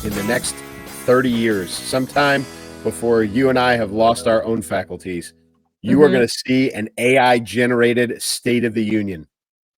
in the next 30 years, sometime before you and I have lost our own faculties, you are going to see an AI-generated State of the Union.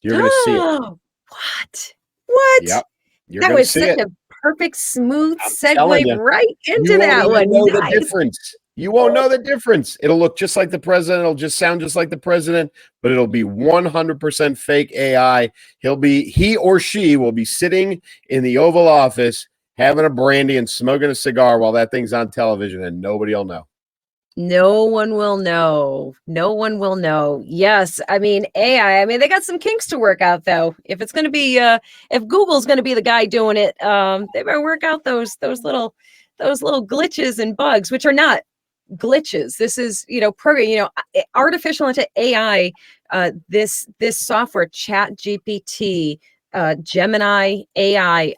You're going to see it. What? What? Yep. You're That going to was see such it. a perfect, smooth telling segue you, right into You won't that even one. know the Nice. difference. You won't know the difference. It'll look just like the president. It'll just sound just like the president, but it'll be 100% fake AI. He or she will be sitting in the Oval Office having a brandy and smoking a cigar while that thing's on television, and nobody will know. No one will know. No one will know. Yes. I mean, AI, I mean, they got some kinks to work out though. If it's going to be, if Google's going to be the guy doing it, they better work out those little glitches and bugs, which are not glitches. This is, program, artificial into AI, this software, Chat GPT, Gemini AI,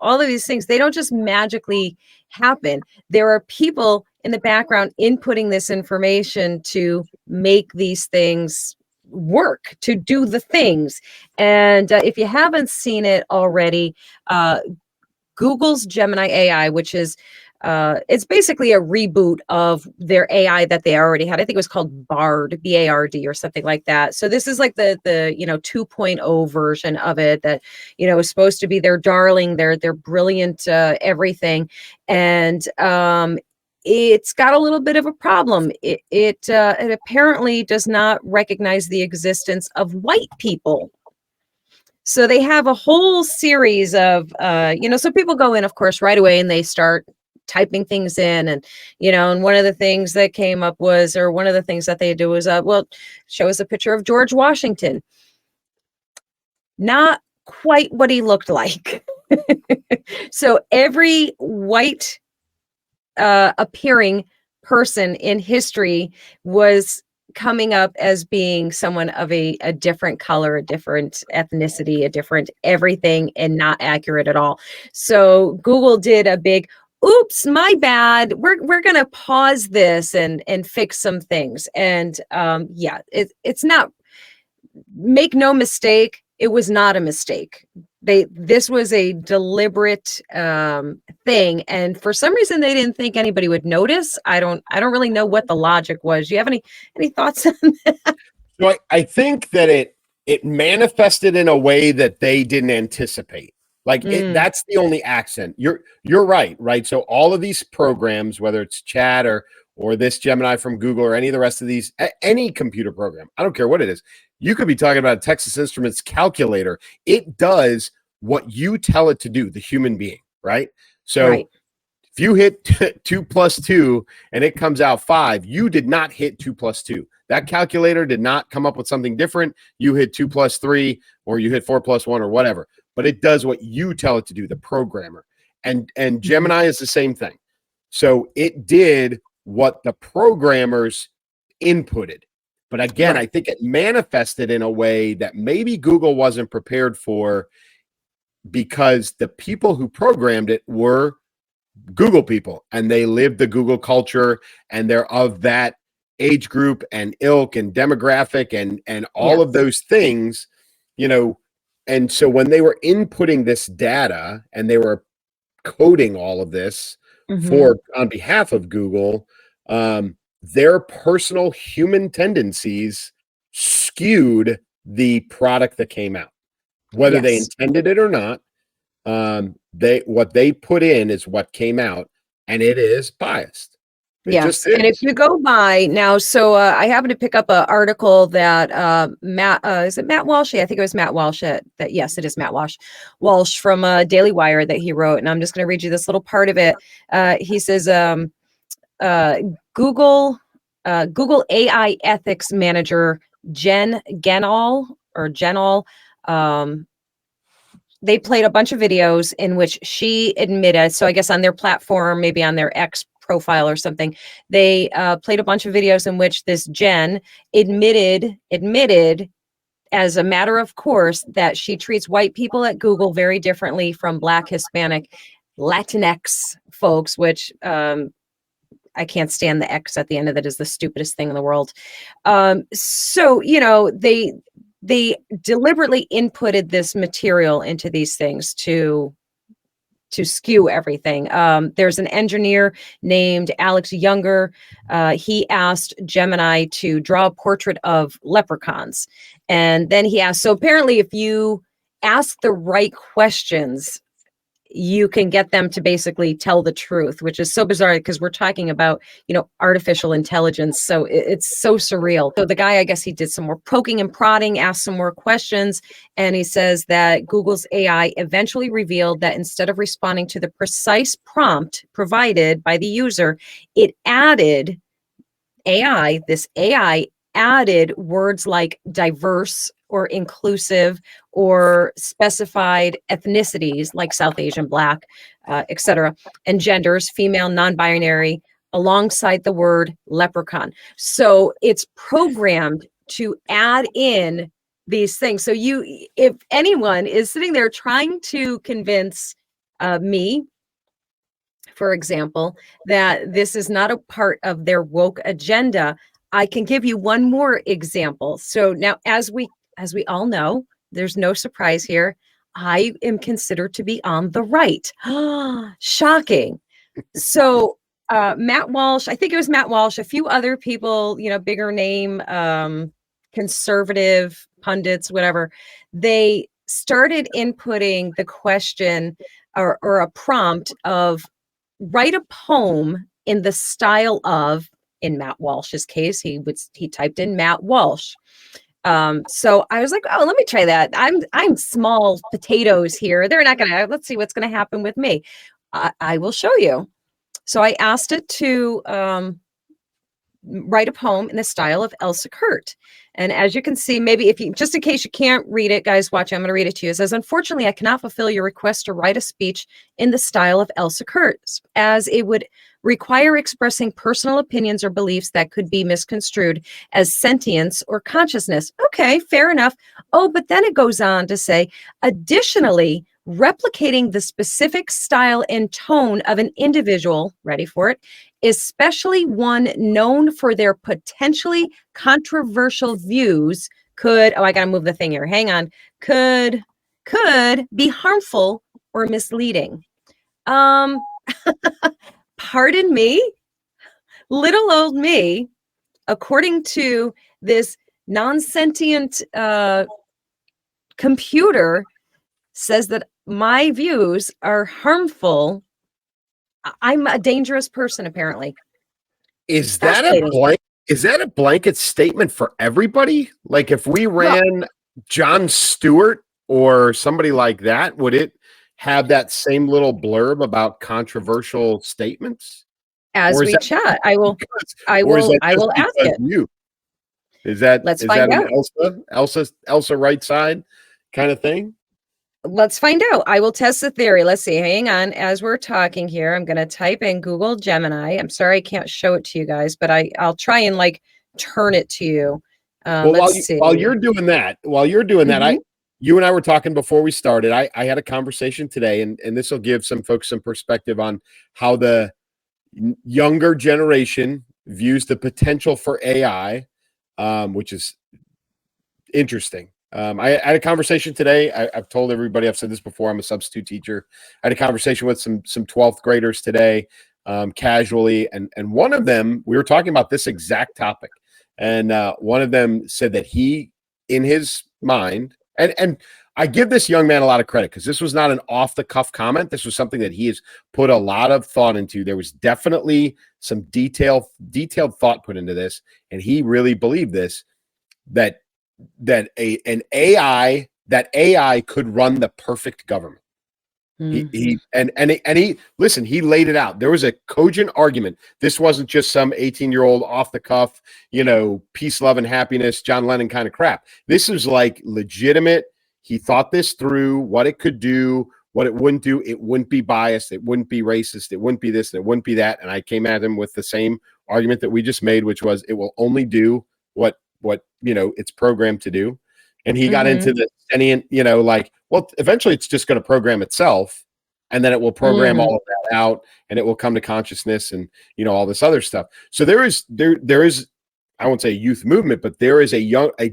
all of these things, they don't just magically happen. There are people in the background inputting this information to make these things work, to do the things. And if you haven't seen it already, Google's Gemini AI, which is it's basically a reboot of their AI that they already had. I think it was called Bard, B-A-R-D or something like that. So this is like the 2.0 version of it that, is supposed to be their darling, their brilliant everything. And it's got a little bit of a problem. It apparently does not recognize the existence of white people. So they have a whole series of, so people go in, of course, right away and they start typing things in. And, and one of the things that came up was, or one of the things that they do is, show us a picture of George Washington. Not quite what he looked like. So every white appearing person in history was coming up as being someone of a different color, a different ethnicity, a different everything, and not accurate at all. So Google did a big, oops, my bad. We're gonna pause this and fix some things. And it's not, make no mistake, it was not a mistake. This was a deliberate thing, and for some reason they didn't think anybody would notice. I don't really know what the logic was. Do you have any thoughts on that? So I think that it manifested in a way that they didn't anticipate. That's the only accent. You're right. So all of these programs, whether it's Chat or this Gemini from Google or any of the rest of these, any computer program, I don't care what it is. You could be talking about a Texas Instruments calculator. It does what you tell it to do, the human being, right? So if you hit 2 + 2 and it comes out 5, you did not hit 2 + 2. That calculator did not come up with something different. You hit 2 + 3 or you hit 4 + 1 or whatever. But it does what you tell it to do, the programmer. And Gemini is the same thing. So it did what the programmers inputted. But again, I think it manifested in a way that maybe Google wasn't prepared for, because the people who programmed it were Google people and they lived the Google culture and they're of that age group and ilk and demographic and all of those things, And so when they were inputting this data and they were coding all of this on behalf of Google, their personal human tendencies skewed the product that came out, whether they intended it or not. What they put in is what came out, and it is biased. Yes, and if you go by now, so I happened to pick up an article that Matt, is it Matt Walsh? I think it was Matt Walsh. Yes, it is Matt Walsh from Daily Wire that he wrote, and I'm just going to read you this little part of it. He says, Google AI ethics manager Jen Genall, they played a bunch of videos in which she admitted, so I guess on their platform, maybe on their X profile or something, they played a bunch of videos in which this Jen admitted as a matter of course that she treats white people at Google very differently from Black, Hispanic, Latinx folks, which I can't stand the X at the end of it, is the stupidest thing in the world. So, they deliberately inputted this material into these things to skew everything. There's an engineer named Alex Younger. He asked Gemini to draw a portrait of leprechauns. And then he asked, so apparently if you ask the right questions, you can get them to basically tell the truth, which is so bizarre because we're talking about, artificial intelligence. So it's so surreal. So the guy, I guess he did some more poking and prodding, asked some more questions. And he says that Google's AI eventually revealed that instead of responding to the precise prompt provided by the user, this AI added words like diverse or inclusive or specified ethnicities like South Asian, Black, etc., and genders, female, non-binary, alongside the word leprechaun. So it's programmed to add in these things. So if anyone is sitting there trying to convince me, for example, that this is not a part of their woke agenda, I can give you one more example. So now, as we all know, there's no surprise here. I am considered to be on the right. Shocking. So Matt Walsh, I think it was Matt Walsh, a few other people, bigger name, conservative pundits, whatever, they started inputting the question or a prompt of write a poem in the style of, in Matt Walsh's case, he typed in Matt Walsh. So I was like, oh, let me try that. I'm small potatoes here. They're not gonna, let's see what's gonna happen with me. I will show you. So I asked it to write a poem in the style of Elsa. And as you can see, maybe just in case you can't read it, guys, watch, I'm going to read it to you. It says, unfortunately, I cannot fulfill your request to write a speech in the style of Elsa, as it would require expressing personal opinions or beliefs that could be misconstrued as sentience or consciousness. Okay, fair enough. Oh, but then it goes on to say, additionally, replicating the specific style and tone of an individual, ready for it, especially one known for their potentially controversial views could, I gotta move the thing here, hang on, could be harmful or misleading. Pardon me, little old me, according to this non-sentient computer, says that my views are harmful. I'm a dangerous person, apparently. Is that a blanket statement for everybody? Like if we ran Jon Stewart or somebody like that, would it have that same little blurb about controversial statements? As we chat, I will ask it. Is that Let's find out. An Elsa right side kind of thing? Let's find out. I will test the theory. Let's see. Hang on. As we're talking here, I'm going to type in Google Gemini. I'm sorry I can't show it to you guys, but I'll try and turn it to you. While you're doing that, you and I were talking before we started. I had a conversation today, and this will give some folks some perspective on how the younger generation views the potential for AI, which is interesting. I had a conversation today. I've told everybody, I've said this before, I'm a substitute teacher. I had a conversation with some 12th graders today, casually, and one of them, we were talking about this exact topic, and one of them said that he, in his mind, and I give this young man a lot of credit because this was not an off-the-cuff comment. This was something that he has put a lot of thought into. There was definitely some detailed thought put into this, and he really believed this, that AI could run the perfect government. He listen, he laid it out. There was a cogent argument. This wasn't just some 18-year-old off the cuff, peace, love, and happiness, John Lennon kind of crap. This is like legitimate. He thought this through, what it could do, what it wouldn't do. It wouldn't be biased. It wouldn't be racist. It wouldn't be this. And it wouldn't be that. And I came at him with the same argument that we just made, which was it will only do what it's programmed to do. And he got into the sentient, eventually it's just going to program itself, and then it will program all of that out, and it will come to consciousness and all this other stuff. So there is I won't say a youth movement, but there is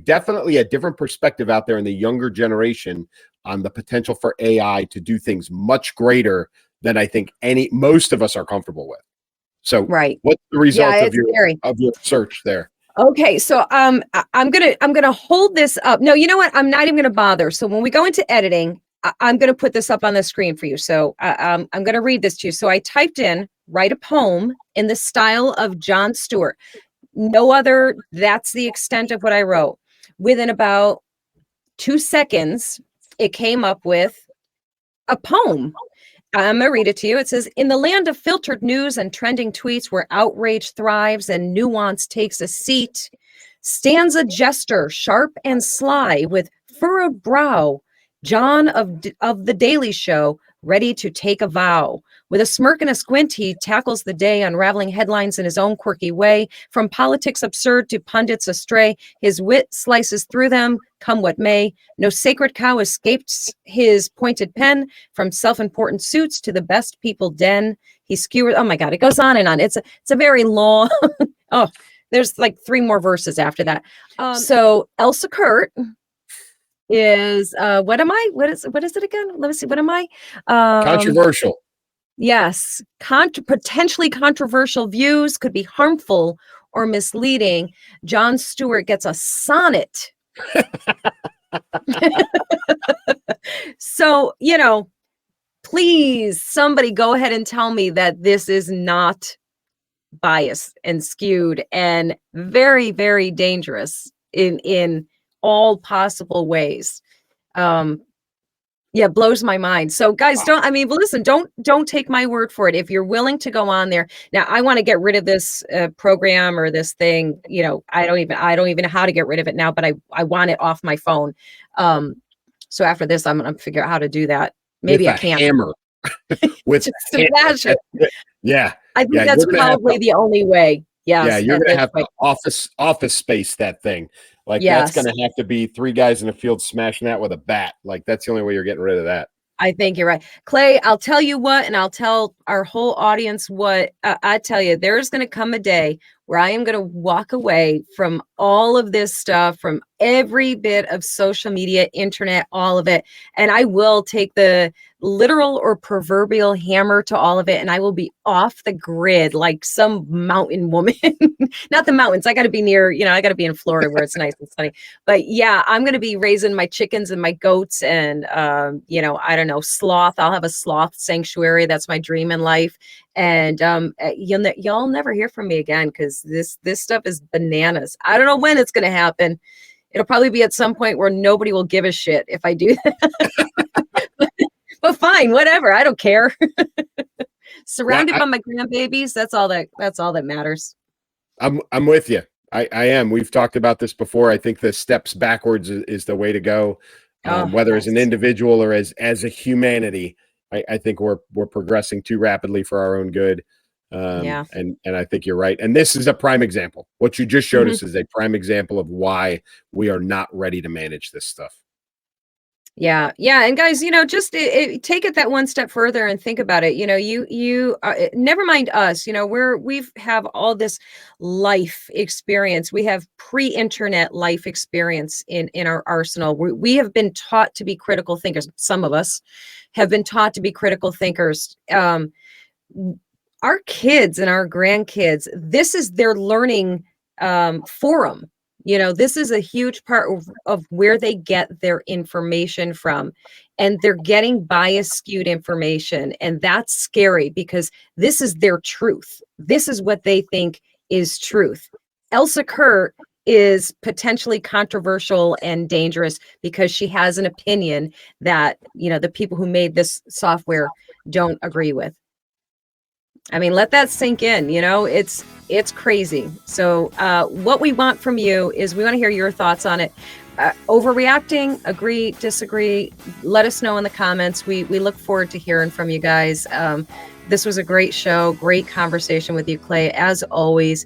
definitely a different perspective out there in the younger generation on the potential for AI to do things much greater than I think most of us are comfortable with. So right. what's the result Yeah, of your search there? Okay, so I'm gonna hold this up. No, you know what? I'm not even gonna bother. So when we go into editing, I'm gonna put this up on the screen for you. So I'm gonna read this to you. So I typed in write a poem in the style of Jon Stewart. No other. That's the extent of what I wrote. Within about 2 seconds, it came up with a poem. I'm going to read it to you. It says, in the land of filtered news and trending tweets where outrage thrives and nuance takes a seat, stands a jester, sharp and sly, with furrowed brow, John of the Daily Show, ready to take a vow. With a smirk and a squint, he tackles the day, unraveling headlines in his own quirky way. From politics absurd to pundits astray, his wit slices through them, come what may. No sacred cow escapes his pointed pen. From self-important suits to the best people den, he skewers. Oh my God, it goes on and on. It's a very long. Oh, there's like 3 more verses after that. So Elsa Kurt is what am I? What is it again? Let me see. What am I? Controversial. Yes, potentially controversial views, could be harmful or misleading. Jon Stewart gets a sonnet. So, please, somebody go ahead and tell me that this is not biased and skewed and very, very dangerous in all possible ways. Yeah, blows my mind. So guys, don't take my word for it. If you're willing to go on there. Now, I want to get rid of this program or this thing, I don't even know how to get rid of it now, but I want it off my phone. So after this, I'm going to figure out how to do that. Maybe I can't. Hammer. With just smash it. Yeah. I think that's probably the only way. Yes, yeah, you're going to have to office space that thing. Like that's going to have to be 3 guys in the field smashing that with a bat. Like that's the only way you're getting rid of that. I think you're right. Clay, I'll tell you what, and I'll tell our whole audience what. I tell you, there's going to come a day where I am going to walk away from all of this stuff, from every bit of social media, internet, all of it. And I will take the literal or proverbial hammer to all of it, and I will be off the grid like some mountain woman. Not the mountains. I got to be near, I got to be in Florida where it's nice and sunny. But yeah, I'm going to be raising my chickens and my goats and, I don't know, sloth. I'll have a sloth sanctuary. That's my dream in life. And y'all never hear from me again because this stuff is bananas. I don't know when it's going to happen. It'll probably be at some point where nobody will give a shit if I do that. But fine, whatever. I don't care. Surrounded by my grandbabies. That's all that matters. I'm with you. I am. We've talked about this before. I think the steps backwards is the way to go. Whether as an individual or as a humanity, I think we're progressing too rapidly for our own good. And I think you're right. And this is a prime example. What you just showed us is a prime example of why we are not ready to manage this stuff. Yeah. And guys, just take it that one step further and think about it. You never mind us, we've have all this life experience. We have pre-internet life experience in our arsenal. We have been taught to be critical thinkers. Some of us have been taught to be critical thinkers. Our kids and our grandkids, this is their learning forum. This is a huge part of where they get their information from, and they're getting bias skewed information. And that's scary because this is their truth. This is what they think is truth. Elsa Kurt is potentially controversial and dangerous because she has an opinion that, the people who made this software don't agree with. I mean, let that sink in, it's crazy. So what we want from you is we want to hear your thoughts on it. Overreacting, agree, disagree, let us know in the comments. We look forward to hearing from you guys. This was a great show, great conversation with you, Clay. As always,